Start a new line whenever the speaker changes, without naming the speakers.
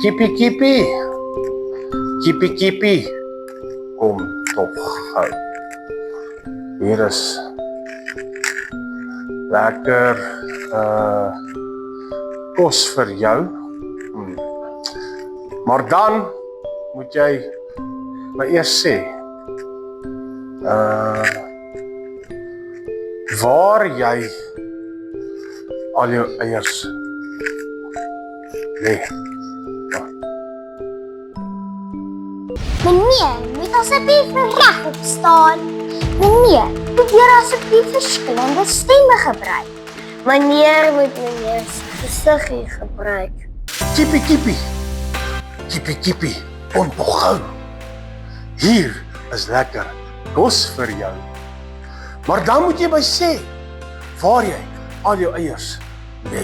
Kippie, kippie. Kippie, kippie. Kom toch gou. Hier is lekker kos vir jou. Maar dan moet jy my eers sê waar jy al jou eiers lê.
Meneer, moet asseblief regop staan. Meneer, probeer asseblief verskillende stemme gebruik. Meneer moet meneer se gesiggie gebruik.
Kippie, kippie. Kippie, kippie. Kom toch gou. Hier is lekker kos vir jou. Maar dan moet jy my sê waar jy al jou eiers lê.